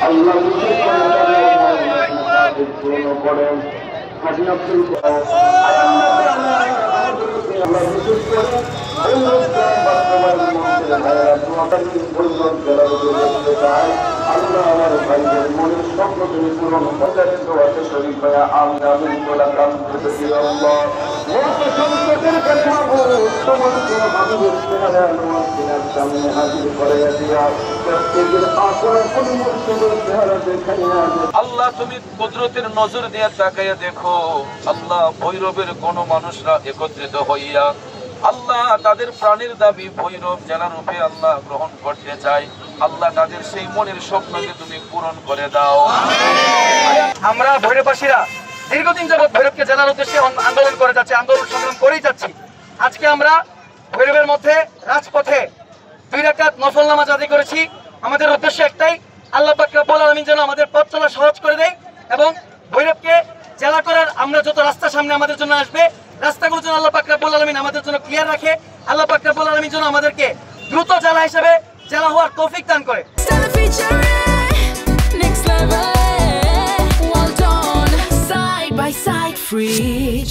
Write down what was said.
আল্লাহ বিশেষ করে পূর্ণ করেন। হাজি আব্দুল আল্লাহ বিশেষ করে আল্লাহ আমার ভাইদের মনের স্বপ্ন তুমি পূরণ প্রচারিত আছে শরীফ ভাইয়া আমি বলা কাম করতে আল্লাহ সংকটের কথা তোমার সামনে হাজির করে দিয়া প্রত্যেকের আসর চেহারা দেখাইয়া আল্লাহ তুমি কুদরতের নজর দিয়ে তাকাইয়া দেখো আল্লাহ ভৈরবের কোন মানুষরা একত্রিত হইয়া আল্লাহ তাদের প্রাণের দাবি ভৈরব জেলা রূপে আল্লাহ গ্রহণ করতে চায় আল্লাহ তাদের সেই মনের স্বপ্নকে তুমি পূরণ করে দাও। আমরা ভৈরববাসীরা দীর্ঘদিন যাবৎ ভৈরবকে জেলার উদ্দেশ্যে আন্দোলন করে যাচ্ছি, আন্দোলন সংগ্রাম করেই যাচ্ছি। আজকে আমরা ভৈরবের মধ্যে রাজপথে 2 রাকাত নফল নামাজ আদায় করেছি। আমাদের উদ্দেশ্য একটাই, আল্লাহ পাক রব্বুল আলামিন যেন আমাদের পথ চলা সহজ করে দেয় এবং ভৈরবকে জেলা করার আমরা যত রাস্তা সামনে আমাদের জন্য আসবে রাস্তাগুলো যেন আল্লাহ পাক রব্বুল আলামিন আমাদের জন্য ক্লিয়ার রাখে। আল্লাহ পাক রব্বুল আলামিন যেন আমাদেরকে দ্রুত জেলা হিসেবে জেলা হওয়ার তৌফিক দান করে। Free